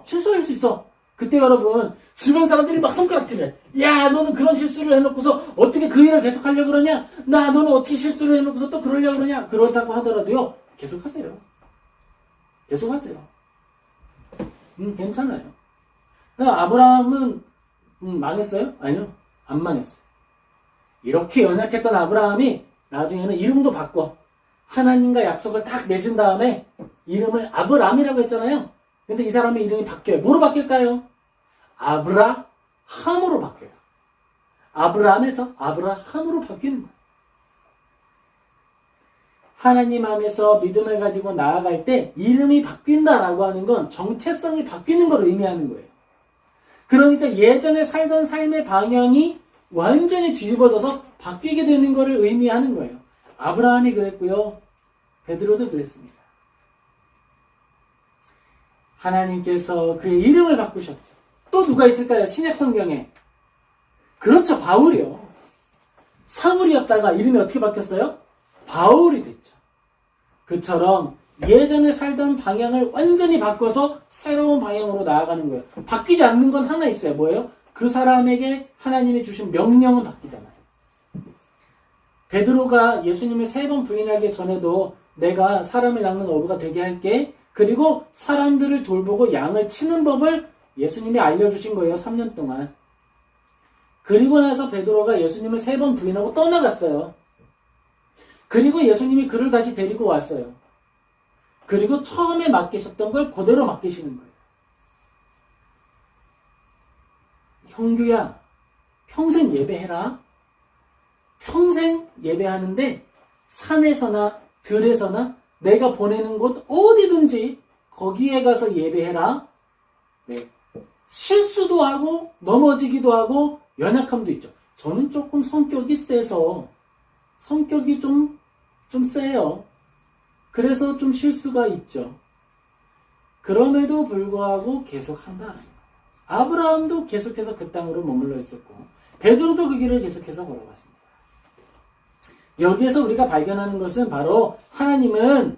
실수할 수 있어. 그때 여러분, 주변 사람들이 막 손가락질해. 야, 너는 그런 실수를 해놓고서 어떻게 그 일을 계속 하려고 그러냐? 너는 어떻게 실수를 해놓고서 또 그러려고 그러냐? 그렇다고 하더라도요, 계속하세요. 계속하세요. 괜찮아요. 아브라함은 망했어요? 아니요. 안 망했어요. 이렇게 연약했던 아브라함이 나중에는 이름도 바꿔. 하나님과 약속을 딱 맺은 다음에 이름을 아브람이라고 했잖아요. 근데 이 사람의 이름이 바뀌어요. 뭐로 바뀔까요? 아브라함으로 바뀌어요. 아브람에서 아브라함으로 바뀌는 거예요. 하나님 안에서 믿음을 가지고 나아갈 때 이름이 바뀐다라고 하는 건 정체성이 바뀌는 걸 의미하는 거예요. 그러니까 예전에 살던 삶의 방향이 완전히 뒤집어져서 바뀌게 되는 것을 의미하는 거예요. 아브라함이 그랬고요. 베드로도 그랬습니다. 하나님께서 그의 이름을 바꾸셨죠. 또 누가 있을까요? 신약 성경에. 그렇죠. 바울이요. 사울이었다가 이름이 어떻게 바뀌었어요? 바울이 됐죠. 그처럼 예전에 살던 방향을 완전히 바꿔서 새로운 방향으로 나아가는 거예요. 바뀌지 않는 건 하나 있어요. 뭐예요? 그 사람에게 하나님이 주신 명령은 바뀌잖아요. 베드로가 예수님을 3번 부인하기 전에도 내가 사람을 낚는 어부가 되게 할게. 그리고 사람들을 돌보고 양을 치는 법을 예수님이 알려주신 거예요. 3년 동안. 그리고 나서 베드로가 예수님을 3번 부인하고 떠나갔어요. 그리고 예수님이 그를 다시 데리고 왔어요. 그리고 처음에 맡기셨던 걸 그대로 맡기시는 거예요. 형규야, 평생 예배해라. 평생 예배하는데 산에서나 들에서나 내가 보내는 곳 어디든지 거기에 가서 예배해라. 네. 실수도 하고 넘어지기도 하고 연약함도 있죠. 저는 조금 성격이 세서 성격이 좀 세요. 그래서 좀 실수가 있죠. 그럼에도 불구하고 계속 한다는 거예요. 아브라함도 계속해서 그 땅으로 머물러 있었고 베드로도 그 길을 계속해서 걸어갔습니다. 여기에서 우리가 발견하는 것은 바로 하나님은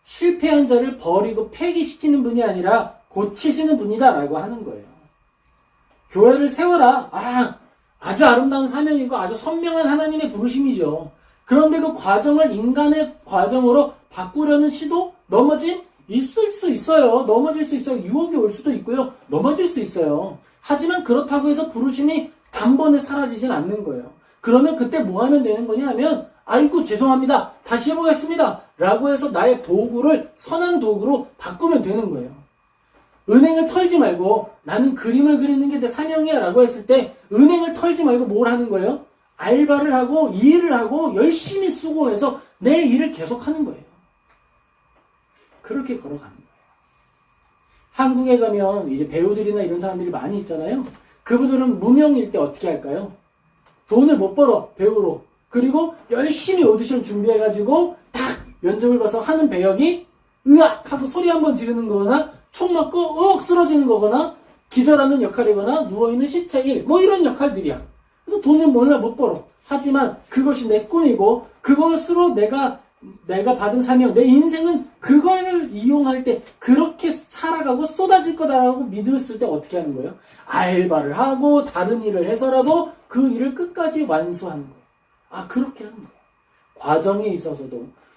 실패한 자를 버리고 폐기시키는 분이 아니라 고치시는 분이다라고 하는 거예요. 교회를 세워라. 아주 아름다운 사명이고 아주 선명한 하나님의 부르심이죠. 그런데 그 과정을 인간의 과정으로 바꾸려는 시도, 넘어짐 있을 수 있어요. 넘어질 수 있어요. 유혹이 올 수도 있고요. 넘어질 수 있어요. 하지만 그렇다고 해서 부르심이 단번에 사라지진 않는 거예요. 그러면 그때 뭐 하면 되는 거냐 하면 아이고 죄송합니다. 다시 해보겠습니다. 라고 해서 나의 도구를 선한 도구로 바꾸면 되는 거예요. 은행을 털지 말고 나는 그림을 그리는 게 내 사명이야 라고 했을 때 은행을 털지 말고 뭘 하는 거예요? 알바를 하고 일을 하고 열심히 수고해서 내 일을 계속하는 거예요. 그렇게 걸어가는 거예요. 한국에 가면 이제 배우들이나 이런 사람들이 많이 있잖아요. 그분들은 무명일 때 어떻게 할까요? 돈을 못 벌어 배우로. 그리고 열심히 오디션 준비해가지고 딱 면접을 봐서 하는 배역이 으악 하고 소리 한번 지르는 거거나 총 맞고 으악 쓰러지는 거거나 기절하는 역할이거나 누워있는 시체 일 뭐 이런 역할들이야. 그래서 돈을 몰라 못 벌어. 하지만 그것이 내 꿈이고 그것으로 내가 받은 사명, 내 인생은 그걸 이용할 때 그렇게 살아가고 쏟아질 거다라고 믿었을 때 어떻게 하는 거예요? 알바를 하고 다른 일을 해서라도 그 일을 끝까지 완수하는 거예요. 그렇게 하는 거예요.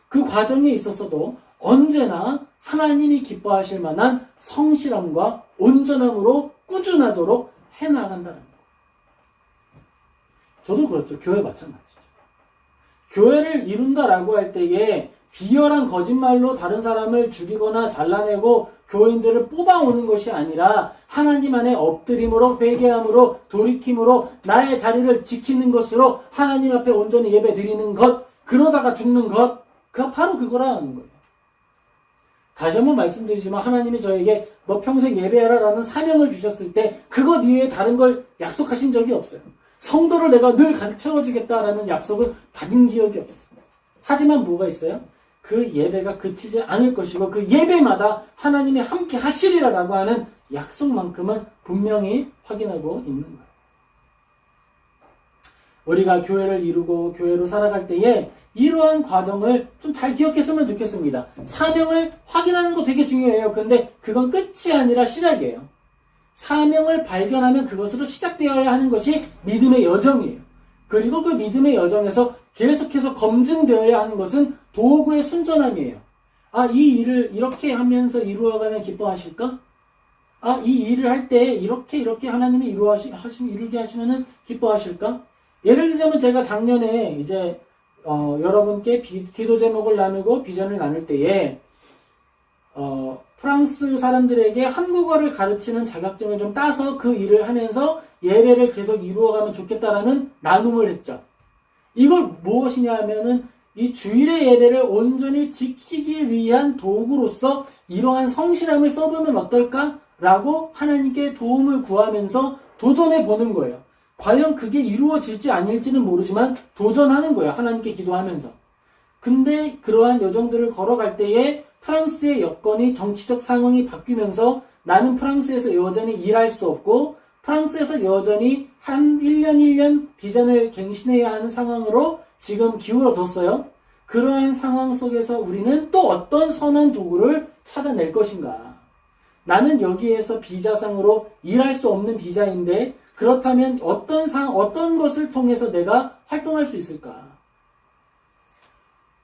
그 과정에 있어서도 언제나 하나님이 기뻐하실 만한 성실함과 온전함으로 꾸준하도록 해나간다는 거예요. 저도 그렇죠. 교회 마찬가지죠. 교회를 이룬다라고 할 때에 비열한 거짓말로 다른 사람을 죽이거나 잘라내고 교인들을 뽑아오는 것이 아니라 하나님 안에 엎드림으로 회개함으로 돌이킴으로 나의 자리를 지키는 것으로 하나님 앞에 온전히 예배 드리는 것, 그러다가 죽는 것, 바로 그거라는 거예요. 다시 한번 말씀드리지만 하나님이 저에게 너 평생 예배하라 라는 사명을 주셨을 때 그것 이외에 다른 걸 약속하신 적이 없어요. 성도를 내가 늘 가득 채워주겠다라는 약속은 받은 기억이 없어요. 하지만 뭐가 있어요? 그 예배가 그치지 않을 것이고 그 예배마다 하나님이 함께 하시리라라고 하는 약속만큼은 분명히 확인하고 있는 거예요. 우리가 교회를 이루고 교회로 살아갈 때에 이러한 과정을 좀 잘 기억했으면 좋겠습니다. 사명을 확인하는 거 되게 중요해요. 근데 그건 끝이 아니라 시작이에요. 사명을 발견하면 그것으로 시작되어야 하는 것이 믿음의 여정이에요. 그리고 그 믿음의 여정에서 계속해서 검증되어야 하는 것은 도구의 순전함이에요. 이 일을 이렇게 하면서 이루어가면 기뻐하실까? 이 일을 할 때 이렇게 하나님이 이루게 하시면은 기뻐하실까? 예를 들자면 제가 작년에 이제 여러분께 기도 제목을 나누고 비전을 나눌 때에 프랑스 사람들에게 한국어를 가르치는 자격증을 좀 따서 그 일을 하면서 예배를 계속 이루어가면 좋겠다라는 나눔을 했죠. 이걸 무엇이냐 하면은 이 주일의 예배를 온전히 지키기 위한 도구로서 이러한 성실함을 써보면 어떨까라고 하나님께 도움을 구하면서 도전해 보는 거예요. 과연 그게 이루어질지 아닐지는 모르지만 도전하는 거예요. 하나님께 기도하면서. 근데 그러한 여정들을 걸어갈 때에 프랑스의 여건이 정치적 상황이 바뀌면서 나는 프랑스에서 여전히 일할 수 없고 프랑스에서 여전히 한 1년 비전을 갱신해야 하는 상황으로 지금 기울어졌어요. 그러한 상황 속에서 우리는 또 어떤 선한 도구를 찾아낼 것인가? 나는 여기에서 비자상으로 일할 수 없는 비자인데 그렇다면 어떤 것을 통해서 내가 활동할 수 있을까?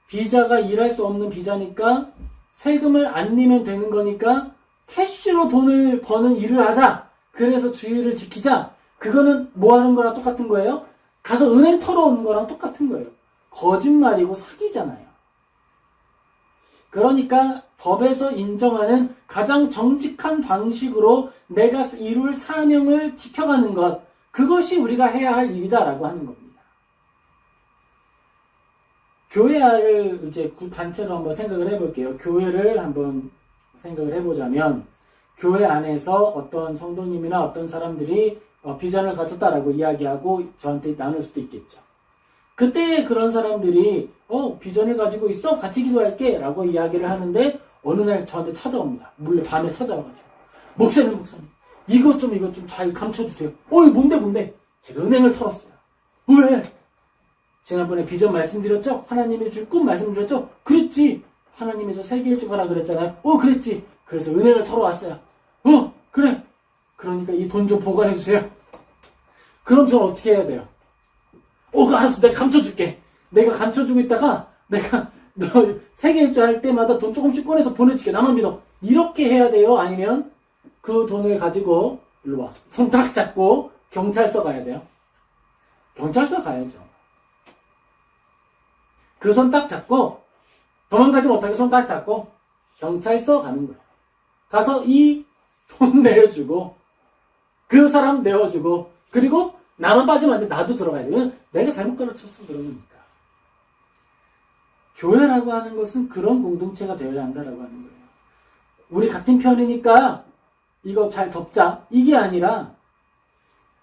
비자가 일할 수 없는 비자니까 세금을 안 내면 되는 거니까 캐시로 돈을 버는 일을 하자. 그래서 주의를 지키자. 그거는 뭐 하는 거랑 똑같은 거예요? 가서 은행 털어오는 거랑 똑같은 거예요. 거짓말이고 사기잖아요. 그러니까 법에서 인정하는 가장 정직한 방식으로 내가 이룰 사명을 지켜가는 것, 그것이 우리가 해야 할 일이다라고 하는 겁니다. 교회를 이제 단체로 한번 생각을 해볼게요. 교회를 한번 생각을 해보자면, 교회 안에서 어떤 성도님이나 어떤 사람들이 비전을 가졌다라고 이야기하고 저한테 나눌 수도 있겠죠. 그때 그런 사람들이 비전을 가지고 있어? 같이 기도할게 라고 이야기를 하는데 어느 날 저한테 찾아옵니다. 몰래 밤에 찾아와가지고 목사님 이것 좀 잘 감춰주세요. 이거 뭔데? 제가 은행을 털었어요. 왜? 지난번에 비전 말씀드렸죠? 하나님이 줄 꿈 말씀드렸죠? 그랬지. 하나님에서 세계일 줄 가라 그랬잖아요. 그랬지. 그래서 은행을 털어왔어요. 그래. 그러니까 이 돈 좀 보관해주세요. 그럼 저는 어떻게 해야 돼요? 알았어. 내가 감춰줄게. 내가 감춰주고 있다가 내가 너 세계일주 할 때마다 돈 조금씩 꺼내서 보내줄게. 나만 믿어. 이렇게 해야 돼요? 아니면 그 돈을 가지고 일로 와. 손 딱 잡고 경찰서 가야 돼요? 경찰서 가야죠. 그 손 딱 잡고 도망가지 못하게 손 딱 잡고 경찰서 가는 거예요. 가서 이 돈 내려주고 그 사람 내어주고 그리고 나만 빠지면 안 돼. 나도 들어가야 돼. 왜냐면 내가 잘못 가르쳤어. 그러니까. 교회라고 하는 것은 그런 공동체가 되어야 한다라고 하는 거예요. 우리 같은 편이니까 이거 잘 덮자. 이게 아니라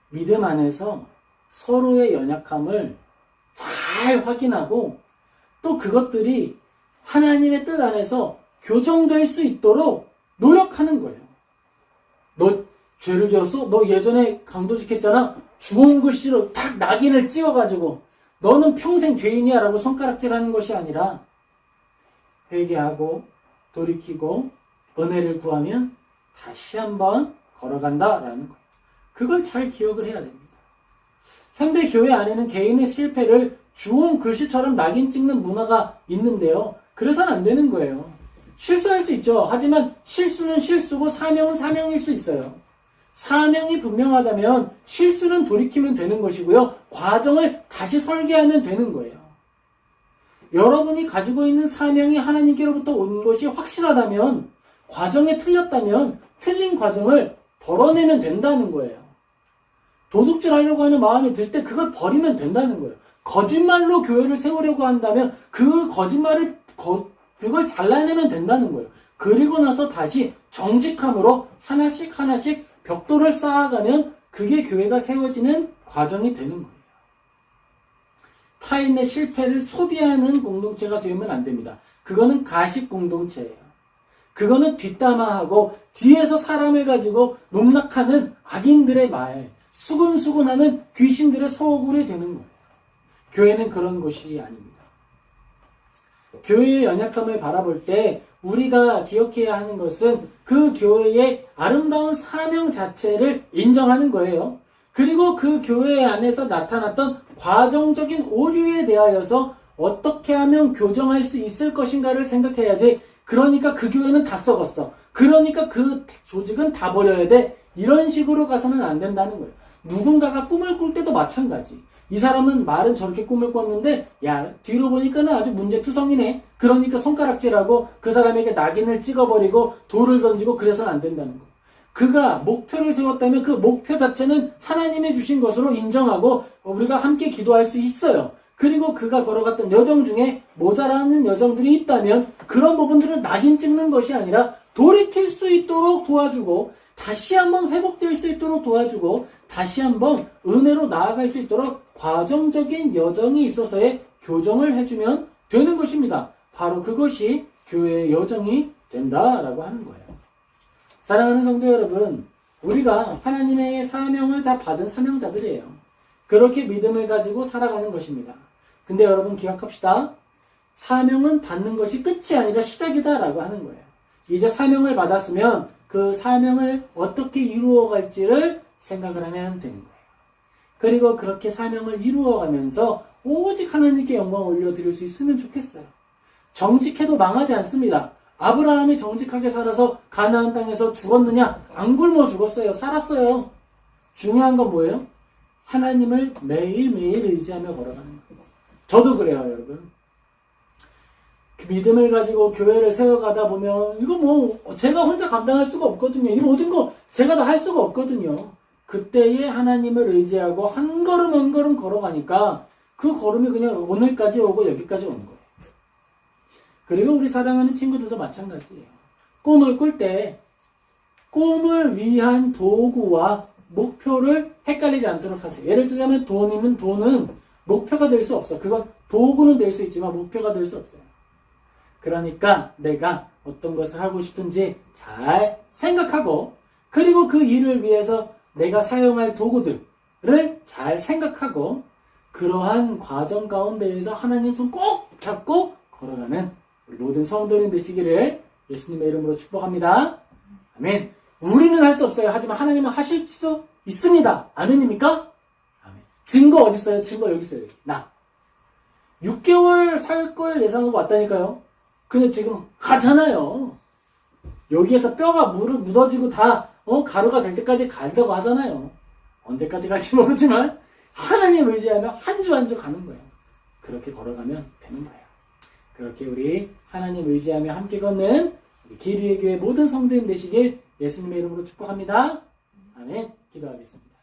믿음 안에서 서로의 연약함을 잘 확인하고 또 그것들이 하나님의 뜻 안에서 교정될 수 있도록 노력하는 거예요. 너 죄를 지었어? 너 예전에 강도직했잖아? 주홍 글씨로 탁 낙인을 찍어가지고 너는 평생 죄인이야 라고 손가락질하는 것이 아니라 회개하고 돌이키고 은혜를 구하면 다시 한번 걸어간다라는 거예요. 그걸 잘 기억을 해야 됩니다. 현대 교회 안에는 개인의 실패를 주홍 글씨처럼 낙인 찍는 문화가 있는데요. 그래서는 안 되는 거예요. 실수할 수 있죠. 하지만 실수는 실수고 사명은 사명일 수 있어요. 사명이 분명하다면 실수는 돌이키면 되는 것이고요. 과정을 다시 설계하면 되는 거예요. 여러분이 가지고 있는 사명이 하나님께로부터 온 것이 확실하다면 과정에 틀렸다면 틀린 과정을 덜어내면 된다는 거예요. 도둑질 하려고 하는 마음이 들 때 그걸 버리면 된다는 거예요. 거짓말로 교회를 세우려고 한다면 그 거짓말을 그걸 잘라내면 된다는 거예요. 그리고 나서 다시 정직함으로 하나씩 벽돌을 쌓아가면 그게 교회가 세워지는 과정이 되는 거예요. 타인의 실패를 소비하는 공동체가 되면 안 됩니다. 그거는 가식 공동체예요. 그거는 뒷담화하고 뒤에서 사람을 가지고 농락하는 악인들의 말, 수근수근하는 귀신들의 소굴이 되는 거예요. 교회는 그런 곳이 아닙니다. 교회의 연약함을 바라볼 때 우리가 기억해야 하는 것은 그 교회의 아름다운 사명 자체를 인정하는 거예요. 그리고 그 교회 안에서 나타났던 과정적인 오류에 대하여서 어떻게 하면 교정할 수 있을 것인가를 생각해야지. 그러니까 그 교회는 다 썩었어. 그러니까 그 조직은 다 버려야 돼. 이런 식으로 가서는 안 된다는 거예요. 누군가가 꿈을 꿀 때도 마찬가지. 이 사람은 말은 저렇게 꿈을 꿨는데 야 뒤로 보니까는 아주 문제투성이네. 그러니까 손가락질하고 그 사람에게 낙인을 찍어버리고 돌을 던지고 그래서는 안 된다는 거. 그가 목표를 세웠다면 그 목표 자체는 하나님이 주신 것으로 인정하고 우리가 함께 기도할 수 있어요. 그리고 그가 걸어갔던 여정 중에 모자라는 여정들이 있다면 그런 부분들을 낙인 찍는 것이 아니라 돌이킬 수 있도록 도와주고 다시 한번 회복될 수 있도록 도와주고 다시 한번 은혜로 나아갈 수 있도록 과정적인 여정이 있어서의 교정을 해주면 되는 것입니다. 바로 그것이 교회의 여정이 된다라고 하는 거예요. 사랑하는 성도 여러분, 우리가 하나님의 사명을 다 받은 사명자들이에요. 그렇게 믿음을 가지고 살아가는 것입니다. 근데 여러분 기억합시다. 사명은 받는 것이 끝이 아니라 시작이다라고 하는 거예요. 이제 사명을 받았으면 그 사명을 어떻게 이루어갈지를 생각을 하면 되는 거예요. 그리고 그렇게 사명을 이루어가면서 오직 하나님께 영광 올려드릴 수 있으면 좋겠어요. 정직해도 망하지 않습니다. 아브라함이 정직하게 살아서 가나안 땅에서 죽었느냐? 안 굶어 죽었어요. 살았어요. 중요한 건 뭐예요? 하나님을 매일매일 의지하며 걸어가는 거예요. 저도 그래요, 여러분. 그 믿음을 가지고 교회를 세워가다 보면 이거 뭐 제가 혼자 감당할 수가 없거든요. 이 모든 거 제가 다 할 수가 없거든요. 그때에 하나님을 의지하고 한 걸음 한 걸음 걸어가니까 그 걸음이 그냥 오늘까지 오고 여기까지 오는 거예요. 그리고 우리 사랑하는 친구들도 마찬가지예요. 꿈을 꿀 때 꿈을 위한 도구와 목표를 헷갈리지 않도록 하세요. 예를 들자면 돈은 목표가 될 수 없어. 그건 도구는 될 수 있지만 목표가 될 수 없어요. 그러니까 내가 어떤 것을 하고 싶은지 잘 생각하고 그리고 그 일을 위해서 내가 사용할 도구들을 잘 생각하고 그러한 과정 가운데에서 하나님 손 꼭 잡고 걸어가는 우리 모든 성도님 되시기를 예수님의 이름으로 축복합니다. 아멘. 우리는 할 수 없어요. 하지만 하나님은 하실 수 있습니다. 아멘입니까? 아멘. 증거 어디 있어요? 증거 여기 있어요. 나. 6개월 살 걸 예상하고 왔다니까요. 근데 지금 가잖아요. 여기에서 뼈가 묻어지고 다 가루가 될 때까지 간다고 하잖아요. 언제까지 갈지 모르지만 하나님 의지하며 한 주 한 주 가는 거예요. 그렇게 걸어가면 되는 거예요. 그렇게 우리 하나님 의지하며 함께 걷는 우리 기류의 교회 모든 성도님 되시길 예수님의 이름으로 축복합니다. 아멘. 기도하겠습니다.